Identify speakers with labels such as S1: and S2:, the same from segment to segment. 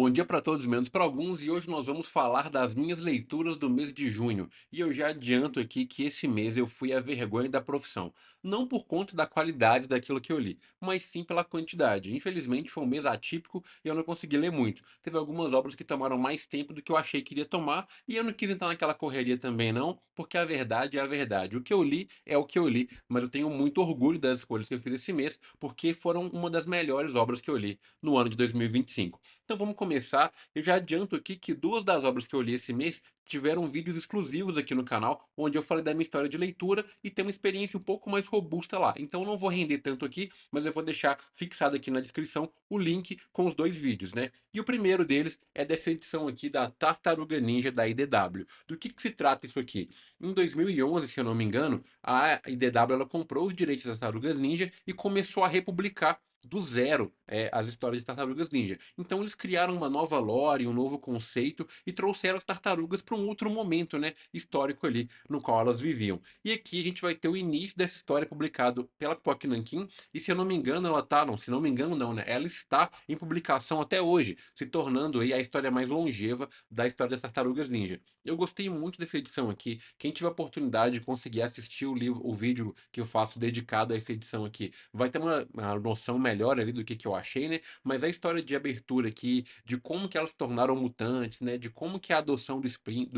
S1: Bom dia para todos, menos para alguns, e hoje nós vamos falar das minhas leituras do mês de junho. E eu já adianto aqui que esse mês eu fui a vergonha da profissão. Não por conta da qualidade daquilo que eu li, mas sim pela quantidade. Infelizmente foi um mês atípico e eu não consegui ler muito. Teve algumas obras que tomaram mais tempo do que eu achei que iria tomar, e eu não quis entrar naquela correria também não, porque a verdade é a verdade. O que eu li é o que eu li, mas eu tenho muito orgulho das escolhas que eu fiz esse mês, porque foram uma das melhores obras que eu li no ano de 2025. Então vamos começar. Eu já adianto aqui que duas das obras que eu li esse mês tiveram vídeos exclusivos aqui no canal, onde eu falei da minha história de leitura e tem uma experiência um pouco mais robusta lá. Então eu não vou render tanto aqui, mas eu vou deixar fixado aqui na descrição o link com os dois vídeos, né? E o primeiro deles é dessa edição aqui da Tartaruga Ninja da IDW. Do que se trata isso aqui? Em 2011, se eu não me engano, a IDW ela comprou os direitos das Tartarugas Ninja e começou a republicar do zero as histórias de Tartarugas Ninja. Então eles criaram uma nova lore, um novo conceito e trouxeram as tartarugas para um outro momento, né, histórico ali no qual elas viviam. E aqui a gente vai ter o início dessa história publicado pela Pipoca Nankin e se eu não me engano ela tá, não, se não me engano não, né, ela está em publicação até hoje, se tornando aí a história mais longeva da história das Tartarugas Ninja. Eu gostei muito dessa edição aqui. Quem tiver a oportunidade de conseguir assistir o livro, o vídeo que eu faço dedicado a essa edição aqui, vai ter uma noção melhor ali do que eu achei, né? Mas a história de abertura aqui, de como que elas se tornaram mutantes, né? De como que é a adoção do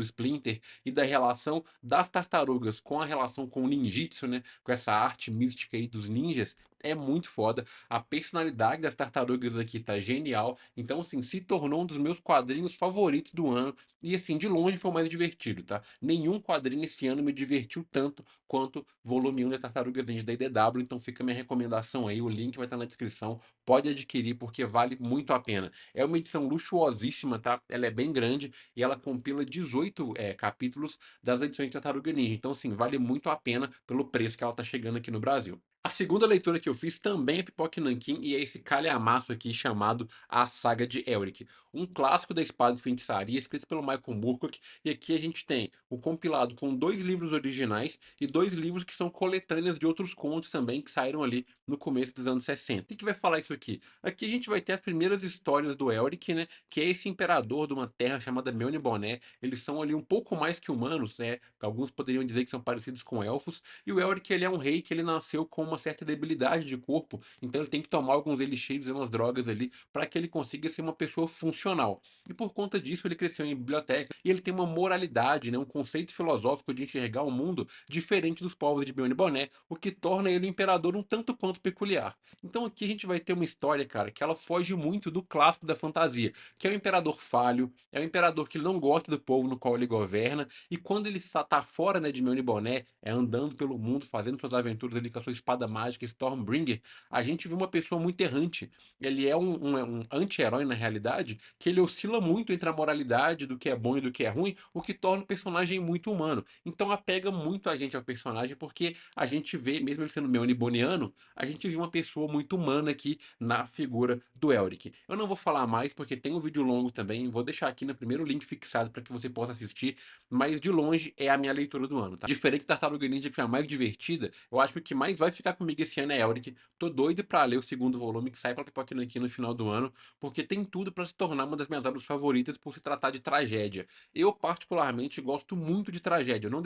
S1: Splinter e da relação das tartarugas com a relação com o ninjitsu, né? Com essa arte mística aí dos ninjas, é muito foda. A personalidade das tartarugas aqui tá genial. Então, assim, se tornou um dos meus quadrinhos favoritos do ano. E, assim, de longe foi o mais divertido, tá? Nenhum quadrinho esse ano me divertiu tanto quanto volume 1 da Tartarugas Ninja da IDW. Então, fica a minha recomendação aí. O link vai estar na descrição. Pode adquirir porque vale muito a pena. É uma edição luxuosíssima, tá? Ela é bem grande e ela compila 18 capítulos das edições de Tartaruga Ninja. Então, assim, vale muito a pena pelo preço que ela tá chegando aqui no Brasil. A segunda leitura que eu fiz também é Pipoca e Nanquim e é esse calhamaço aqui chamado A Saga de Elric, um clássico da espada e feitiçaria escrito pelo Michael Moorcock, e aqui a gente tem o compilado com dois livros originais e dois livros que são coletâneas de outros contos também que saíram ali no começo dos anos 60. E que vai falar isso aqui? Aqui a gente vai ter as primeiras histórias do Elric, né, que é esse imperador de uma terra chamada Mjolnir Boné. Eles são ali um pouco mais que humanos, né? Alguns poderiam dizer que são parecidos com elfos, e o Elric ele é um rei que ele nasceu com uma certa debilidade de corpo, então ele tem que tomar alguns elixires e umas drogas ali para que ele consiga ser uma pessoa funcional. E por conta disso ele cresceu em biblioteca e ele tem uma moralidade, né, um conceito filosófico de enxergar o mundo diferente dos povos de Bione Boné, o que torna ele um imperador um tanto quanto peculiar. Então aqui a gente vai ter uma história, cara, que ela foge muito do clássico da fantasia, que é o imperador falho, é o imperador que não gosta do povo no qual ele governa, e quando ele está fora, né, de Mjolnir Boné, andando pelo mundo, fazendo suas aventuras ali com a sua espada mágica Stormbringer, a gente vê uma pessoa muito errante. Ele é um anti-herói na realidade, que ele oscila muito entre a moralidade do que é bom e do que é ruim, o que torna o personagem muito humano. Então apega muito a gente ao personagem, porque a gente vê, mesmo ele sendo Mjolnir Boniano, a gente vê uma pessoa muito humana aqui na figura do Elric. Eu não vou falar mais, porque tem um vídeo longo também, vou deixar aqui no primeiro link fixado para que você possa assistir, mas de longe é a minha leitura do ano, tá? Diferente da Tartaruga Ninja, que foi a mais divertida, eu acho que o que mais vai ficar comigo esse ano é Elric. Tô doido pra ler o segundo volume que sai pra Pipoca aqui no final do ano, porque tem tudo pra se tornar uma das minhas obras favoritas por se tratar de tragédia. Eu, particularmente, gosto muito de tragédia. Eu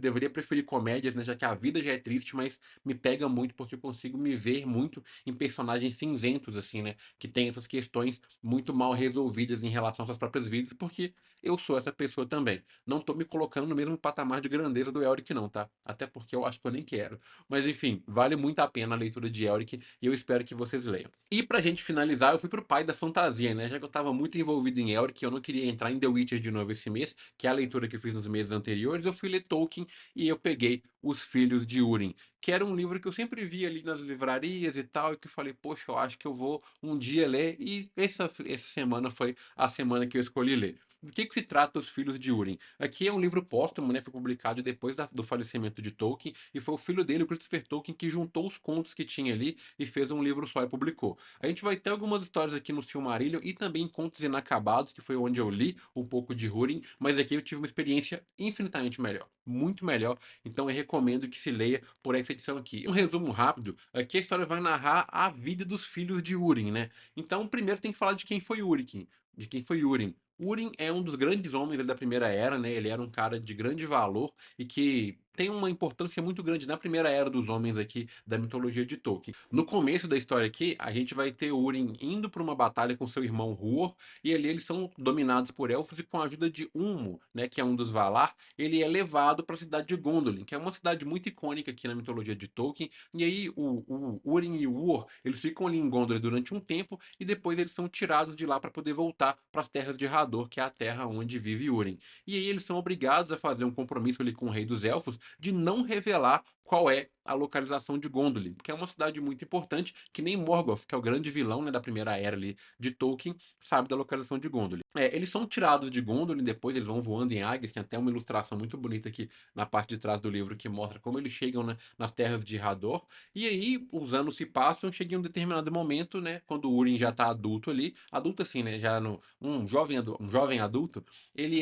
S1: deveria preferir comédias, né, já que a vida já é triste, mas me pega muito porque eu consigo me ver muito em personagens cinzentos, assim, né, que tem essas questões muito mal resolvidas em relação às suas próprias vidas, porque eu sou essa pessoa também. Não tô me colocando no mesmo patamar de grandeza do Elric não, tá? Até porque eu acho que eu nem quero. Mas enfim, vale muito a pena a leitura de Elric e eu espero que vocês leiam. E pra gente finalizar, eu fui pro pai da fantasia, né? Já que eu tava muito envolvido em Elric, eu não queria entrar em The Witcher de novo esse mês, que é a leitura que eu fiz nos meses anteriores, eu fui ler Tolkien e eu peguei Os Filhos de Húrin, que era um livro que eu sempre via ali nas livrarias e tal, e que eu falei, poxa, eu acho que eu vou um dia ler, e essa semana foi a semana que eu escolhi ler. Do que se trata Os Filhos de Húrin? Aqui é um livro póstumo, né? Foi publicado depois do falecimento de Tolkien, e foi o filho dele, o Christopher Tolkien, que juntou os contos que tinha ali e fez um livro só e publicou. A gente vai ter algumas histórias aqui no Silmarillion e também Contos Inacabados, que foi onde eu li um pouco de Húrin, mas aqui eu tive uma experiência infinitamente melhor, muito melhor, então eu recomendo que se leia por essa edição aqui. Um resumo rápido, aqui a história vai narrar a vida dos filhos de Húrin, né? Então primeiro tem que falar de quem foi Úrikin. de quem foi Húrin. Húrin é um dos grandes homens da Primeira Era, né, ele era um cara de grande valor e que tem uma importância muito grande na Primeira Era dos homens aqui da mitologia de Tolkien. No começo da história aqui, a gente vai ter Húrin indo para uma batalha com seu irmão Huor, e ali eles são dominados por elfos e com a ajuda de Unmo, né, que é um dos Valar, ele é levado para a cidade de Gondolin, que é uma cidade muito icônica aqui na mitologia de Tolkien, e aí o Húrin e o Huor, eles ficam ali em Gondolin durante um tempo e depois eles são tirados de lá para poder voltar para as terras de Hador, que é a terra onde vive Húrin. E aí eles são obrigados a fazer um compromisso ali com o rei dos elfos de não revelar qual é a localização de Gondolin, que é uma cidade muito importante, que nem Morgoth, que é o grande vilão, né, da primeira era ali de Tolkien, sabe da localização de Gondolin. Eles são tirados de Gondolin, depois eles vão voando em águias, tem até uma ilustração muito bonita aqui na parte de trás do livro que mostra como eles chegam, né, nas terras de Hador. E aí os anos se passam, chega em um determinado momento, né, quando o Húrin já tá adulto ali, adulto assim, né, já no um jovem adulto, ele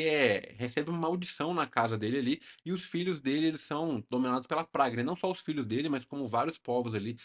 S1: recebe uma maldição na casa dele ali, e os filhos dele, eles são dominados pela praga, né? Não só os filhos dele, mas como vários povos ali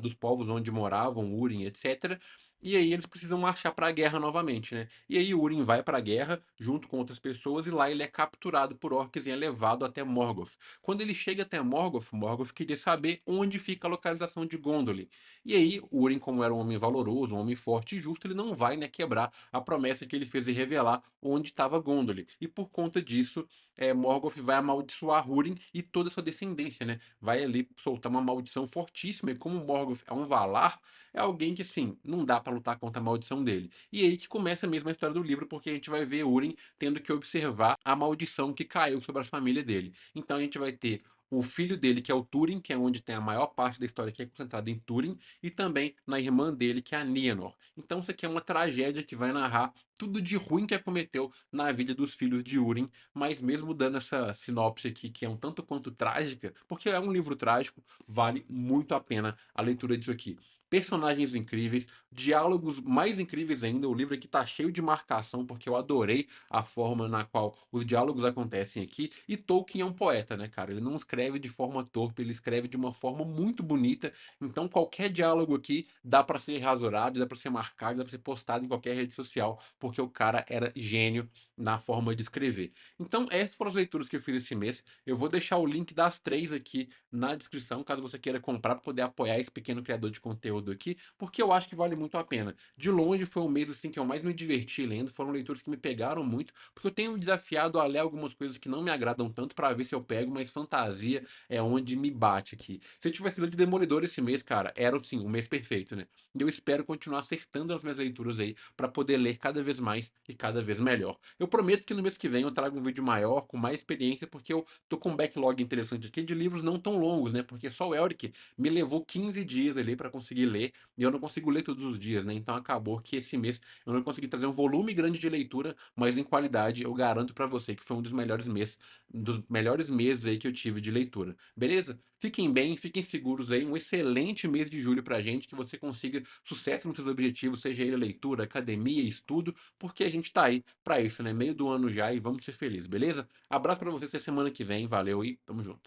S1: dos povos onde moravam, Húrin, etc. E aí eles precisam marchar para a guerra novamente, né? E aí o Húrin vai para a guerra junto com outras pessoas e lá ele é capturado por orcs e é levado até Morgoth. Quando ele chega até Morgoth, Morgoth queria saber onde fica a localização de Gondolin. E aí, Húrin, como era um homem valoroso, um homem forte e justo, ele não vai, né, quebrar a promessa que ele fez de revelar onde estava Gondolin. E por conta disso, Morgoth vai amaldiçoar Húrin e toda a sua descendência, né? Vai ali soltar uma maldição fortíssima. E como Morgoth é um Valar, é alguém que, assim, não dá pra lutar contra a maldição dele. E aí que começa mesmo a história do livro, porque a gente vai ver Húrin tendo que observar a maldição que caiu sobre a família dele. Então a gente vai ter o filho dele, que é o Túrin, que é onde tem a maior parte da história que é concentrada em Túrin, e também na irmã dele, que é a Nienor. Então isso aqui é uma tragédia que vai narrar tudo de ruim que acometeu na vida dos filhos de Húrin, mas mesmo dando essa sinopse aqui, que é um tanto quanto trágica, porque é um livro trágico, vale muito a pena a leitura disso aqui. Personagens incríveis, diálogos mais incríveis ainda. O livro aqui tá cheio de marcação, porque eu adorei a forma na qual os diálogos acontecem aqui. E Tolkien é um poeta, né, cara? Ele não escreve de forma torpe, ele escreve de uma forma muito bonita. Então, qualquer diálogo aqui dá pra ser rasurado, dá pra ser marcado, dá pra ser postado em qualquer rede social, porque o cara era gênio na forma de escrever. Então, essas foram as leituras que eu fiz esse mês. Eu vou deixar o link das três aqui na descrição, caso você queira comprar para poder apoiar esse pequeno criador de conteúdo aqui, porque eu acho que vale muito a pena. De longe foi um mês assim que eu mais me diverti lendo, foram leituras que me pegaram muito, porque eu tenho me desafiado a ler algumas coisas que não me agradam tanto para ver se eu pego, mas fantasia é onde me bate aqui. Se eu tivesse lido Demolidor esse mês, cara, era sim, um mês perfeito, né? E eu espero continuar acertando as minhas leituras aí para poder ler cada vez mais e cada vez melhor. Eu prometo que no mês que vem eu trago um vídeo maior, com mais experiência, porque eu tô com um backlog interessante aqui de livros não tão longos, né? Porque só o Elric me levou 15 dias ali para conseguir ler, e eu não consigo ler todos os dias, né? Então acabou que esse mês eu não consegui trazer um volume grande de leitura, mas em qualidade eu garanto para você que foi um dos melhores meses aí que eu tive de leitura. Beleza? Fiquem bem, fiquem seguros aí, um excelente mês de julho pra gente, que você consiga sucesso nos seus objetivos, seja ele leitura, academia, estudo, porque a gente tá aí pra isso, né? Meio do ano já e vamos ser felizes, beleza? Abraço pra vocês até semana que vem, valeu e tamo junto.